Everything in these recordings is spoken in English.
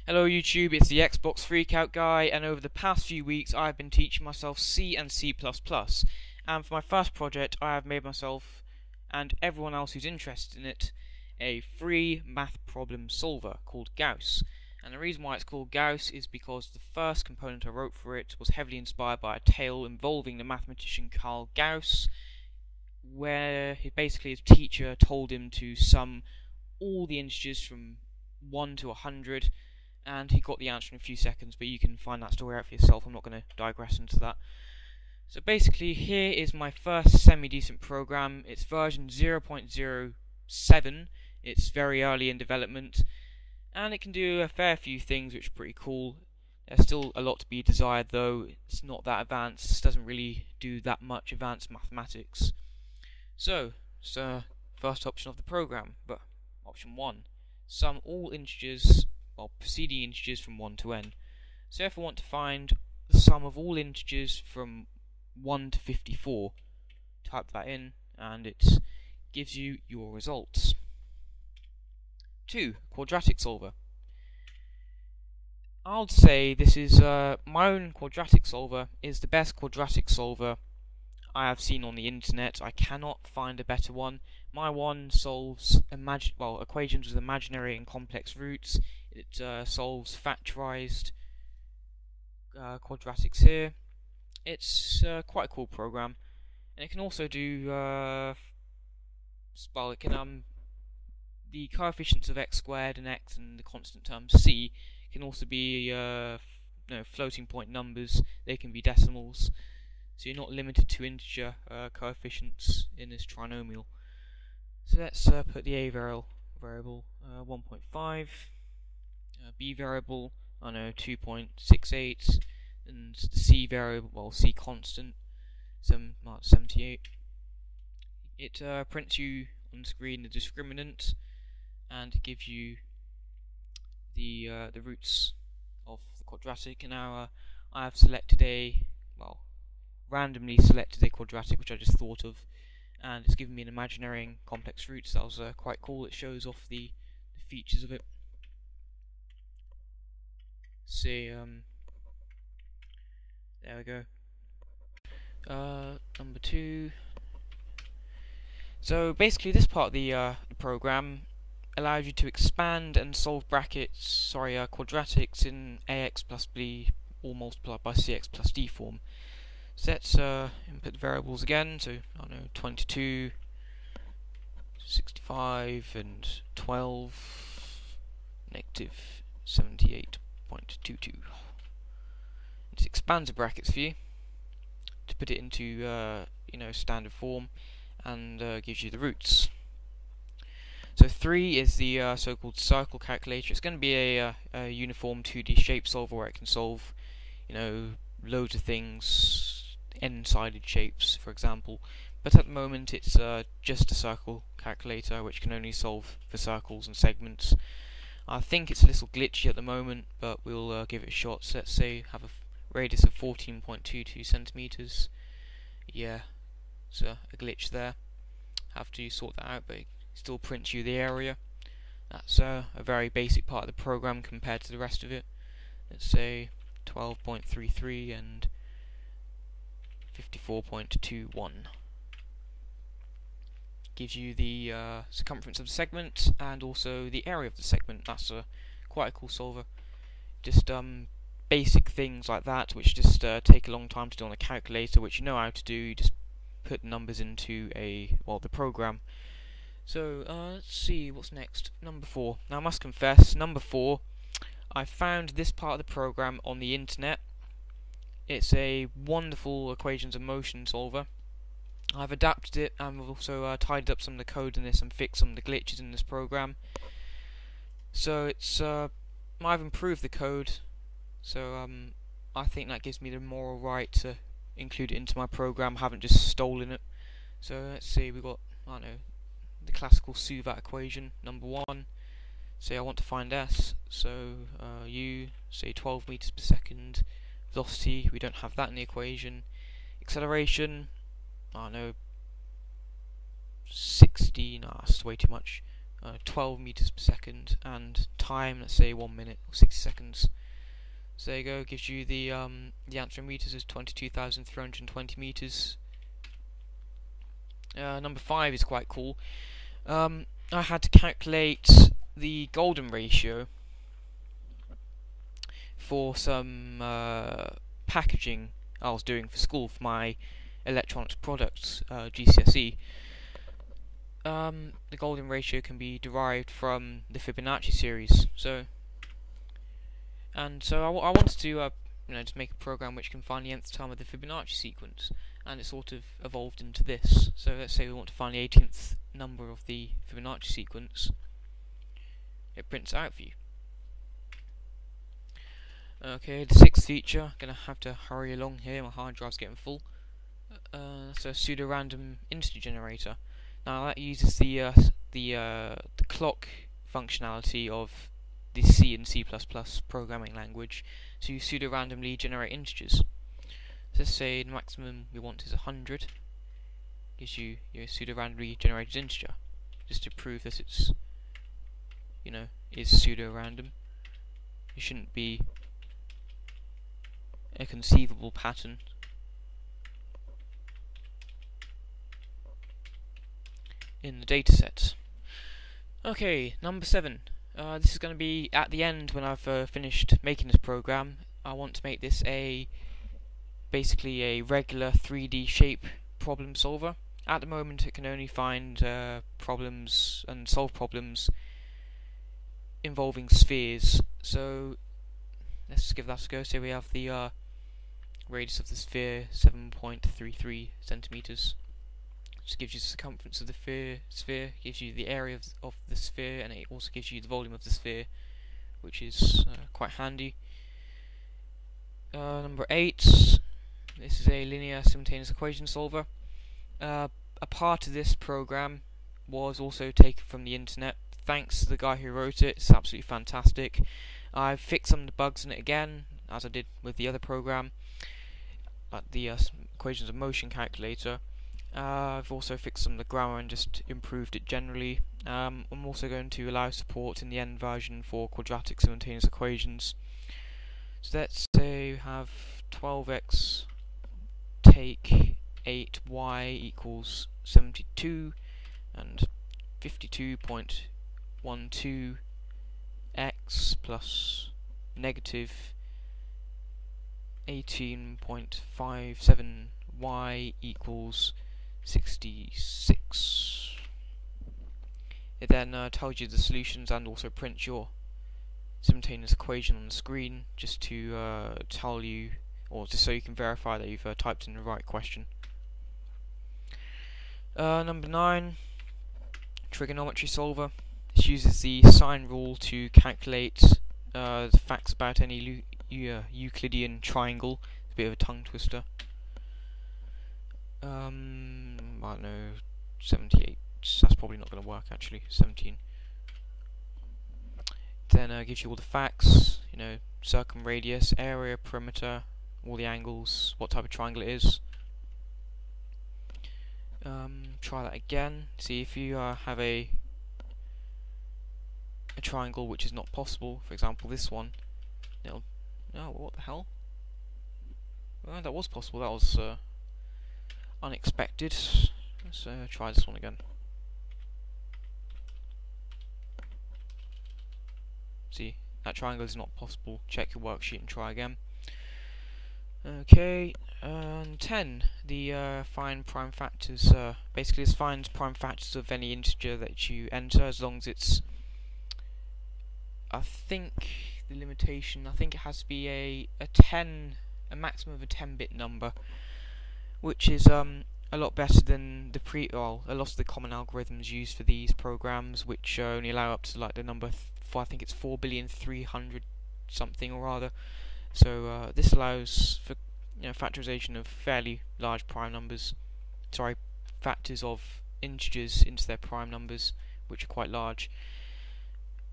Hello YouTube, it's the Xbox Freakout guy, and over the past few weeks I've been teaching myself C and C++, and for my first project I have made myself, and everyone else who's interested in it, a free math problem solver called Gauss. And the reason why it's called Gauss is because the first component I wrote for it was heavily inspired by a tale involving the mathematician Carl Gauss, where basically his teacher told him to sum all the integers from 1 to 100, and he got the answer in a few seconds, but you can find that story out for yourself. I'm not going to digress into that. So basically, here is my first semi-decent program. It's version 0.07. It's very early in development, and it can do a fair few things which are pretty cool. There's still a lot to be desired though. It's not that advanced. It doesn't really do that much advanced mathematics. So, first option of the program, but option 1. Sum all integers, well, preceding integers from 1 to n. So if I want to find the sum of all integers from 1 to 54, type that in and it gives you your results. 2. Quadratic solver. I'll say this is my own quadratic solver is the best quadratic solver I have seen on the internet. I cannot find a better one. My one solves equations with imaginary and complex roots. It solves factorized quadratics here. It's quite a cool program, and it can also do it can the coefficients of x squared and x and the constant term c can also be floating point numbers. They can be decimals. So you're not limited to integer coefficients in this trinomial. So let's put the a variable 1.5, b variable 2.68, and the c variable, c constant 78. It prints you on screen the discriminant and gives you the roots of the quadratic. And now I have selected randomly selected a quadratic which I just thought of, and it's given me an imaginary and complex roots. That was quite cool. It shows off the features of it. See, there we go. Number 2. So basically, this part of the program allows you to expand and solve quadratics in ax plus b all multiplied by cx plus d form. So let's input the variables again. So 22, 65, and 12, negative 78.22. It expands the brackets for you to put it into standard form, and gives you the roots. So 3 is the so-called circle calculator. It's going to be a uniform 2D shape solver where it can solve loads of things, n-sided shapes for example, but at the moment it's just a circle calculator which can only solve for circles and segments. I think it's a little glitchy at the moment, but we'll give it a shot. So let's say have a radius of 14.22 centimeters. Yeah, so a glitch there. Have to sort that out, but it still prints you the area. That's a very basic part of the program compared to the rest of it. Let's say 12.33 and 54.21. Gives you the circumference of the segment and also the area of the segment. That's quite a cool solver. Just basic things like that, which just take a long time to do on a calculator, which you know how to do. You just put the numbers into the program. So let's see what's next. Number 4. Now I must confess, number 4, I found this part of the program on the internet. It's a wonderful equations of motion solver. I've adapted it and I've also tidied up some of the code in this and fixed some of the glitches in this program. So it's I've improved the code, so I think that gives me the moral right to include it into my program. I haven't just stolen it. So let's see, we've got the classical Suvat equation, number 1. Say I want to find s, so u, say 12 meters per second. Velocity, we don't have that in the equation. Acceleration, 60, no, that's way too much. 12 meters per second, and time, let's say 1 minute or 60 seconds. So there you go, gives you the answer in meters is 22,320 meters. Number 5 is quite cool. I had to calculate the golden ratio for some packaging I was doing for school for my electronics products GCSE. The golden ratio can be derived from the Fibonacci series. So I wanted to just make a program which can find the nth term of the Fibonacci sequence, and it sort of evolved into this. So let's say we want to find the 18th number of the Fibonacci sequence. It prints it out for you. Okay, the 6th feature, gonna have to hurry along here, my hard drive's getting full. So pseudo-random integer generator. Now that uses the clock functionality of the C and C++ programming language to pseudo-randomly generate integers. So let's say the maximum we want is 100. Gives you your pseudo-randomly generated integer, just to prove that it's is pseudo-random. It shouldn't be a conceivable pattern. In the dataset. Okay, number 7. This is going to be at the end when I've finished making this program. I want to make this basically a regular 3D shape problem solver. At the moment it can only find problems and solve problems involving spheres. So let's give that a go. So we have the radius of the sphere 7.33 centimeters. Just gives you the circumference of the sphere, gives you the area of the sphere, and it also gives you the volume of the sphere, which is quite handy. Number 8. This is a linear simultaneous equation solver. A part of this program was also taken from the internet. Thanks to the guy who wrote it. It's absolutely fantastic. I've fixed some of the bugs in it again, as I did with the other program, the equations of motion calculator. I've also fixed some of the grammar and just improved it generally. I'm also going to allow support in the end version for quadratic simultaneous equations. So let's say we have 12x take 8y equals 72 and 52.12 x plus negative 18.57 y equals 66. It then tells you the solutions and also prints your simultaneous equation on the screen, just to tell you, or just so you can verify that you've typed in the right question. Number 9, trigonometry solver. This uses the sine rule to calculate the facts about any Euclidean triangle. It's a bit of a tongue twister. I don't know, 78. That's probably not going to work actually. 17. Then gives you all the facts. Circumradius, area, perimeter, all the angles, what type of triangle it is. Try that again. See if you have a triangle which is not possible. For example, this one. No, what the hell? Well, that was possible. That was unexpected. Let's try this one again. See, that triangle is not possible. Check your worksheet and try again. Okay, 10. The find prime factors. Basically, this finds prime factors of any integer that you enter, as long as it's. I think the limitation. I think it has to be a maximum of a 10-bit number, which is a lot better than a lot of the common algorithms used for these programs, which only allow up to like the number I think it's 4,300,000,000 something or other. So this allows for factorization of fairly large prime numbers. Sorry, factors of integers into their prime numbers, which are quite large.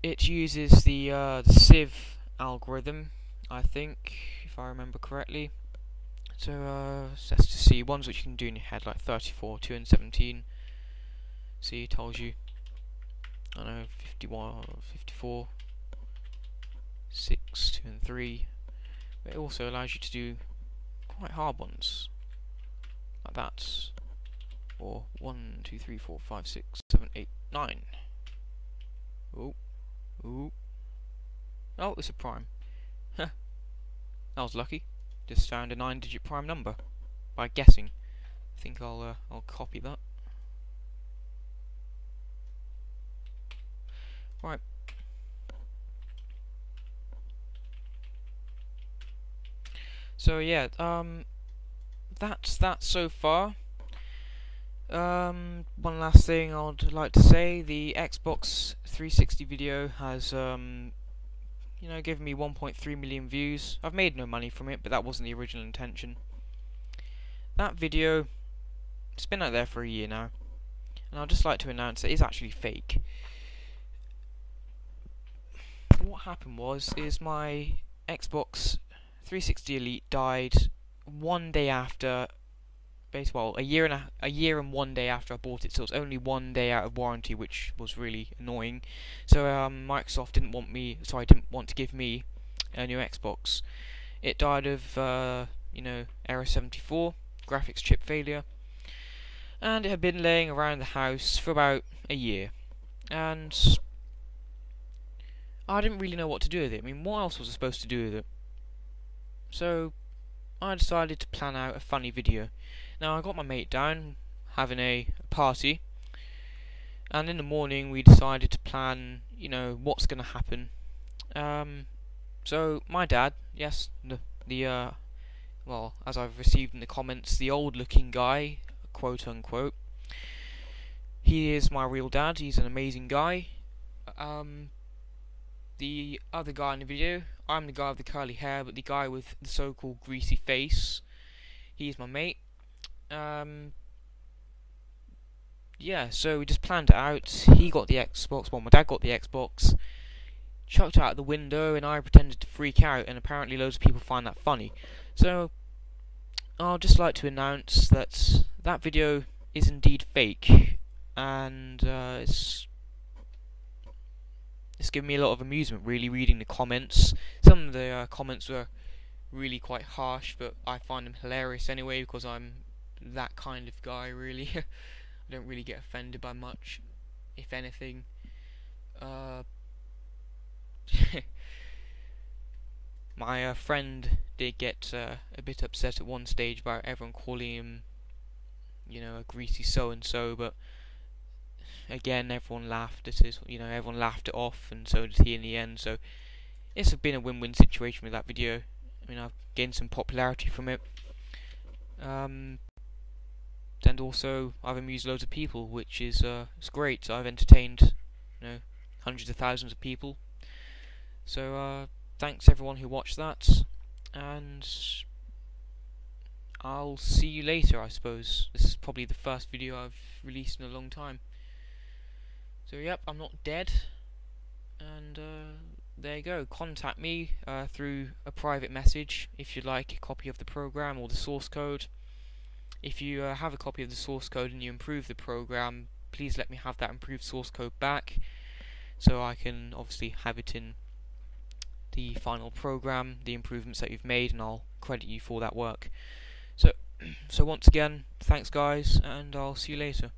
It uses the sieve algorithm, I think, if I remember correctly. So let's just see ones which you can do in your head, like 34, 2 and 17. See, it tells you I know 51, 54, 6, 2 and 3, but it also allows you to do quite hard ones, like that, or 1, 2, 3, 4, 5, 6, 7, 8, 9. Oh, ooh. Oh, it's a prime. That was lucky. Just found a 9-digit prime number by guessing. I think I'll copy that. Right. So yeah, that's that so far. One last thing I'd like to say: the Xbox 360 video has given me 1.3 million views. I've made no money from it, but that wasn't the original intention. That video, it's been out there for a year now, and I'd just like to announce that it's actually fake. What happened is my Xbox 360 Elite died one day after, well, a year and 1 day after I bought it, so it was only 1 day out of warranty, which was really annoying. So Microsoft didn't want to give me a new Xbox. It died of error 74, graphics chip failure, and it had been laying around the house for about a year, and I didn't really know what to do with it. I mean, what else was I supposed to do with it? So I decided to plan out a funny video. Now, I got my mate down having a party, and in the morning we decided to plan, what's going to happen. So my dad, yes, well, as I've received in the comments, the old-looking guy, quote unquote, he is my real dad. He's an amazing guy. The other guy in the video, I'm the guy with the curly hair, but the guy with the so-called greasy face, he's my mate. Yeah, so we just planned it out. He got the Xbox, well, my dad got the Xbox, chucked it out the window, and I pretended to freak out, and apparently loads of people find that funny. So I'll just like to announce that that video is indeed fake, and it's given me a lot of amusement, really, reading the comments. Some of the comments were really quite harsh, but I find them hilarious anyway, because I'm that kind of guy, really. I don't really get offended by much, if anything. My friend did get a bit upset at one stage about everyone calling him, a greasy so-and-so, but again, everyone laughed at it, everyone laughed it off, and so did he in the end. So it's been a win-win situation with that video. I mean, I've gained some popularity from it, and also I've amused loads of people, which is it's great. I've entertained, hundreds of thousands of people. So thanks everyone who watched that, and I'll see you later, I suppose. This is probably the first video I've released in a long time. So yep, I'm not dead, and there you go. Contact me through a private message if you'd like a copy of the program or the source code. If you have a copy of the source code and you improve the program, please let me have that improved source code back, so I can obviously have it in the final program, the improvements that you've made, and I'll credit you for that work. So once again, thanks guys, and I'll see you later.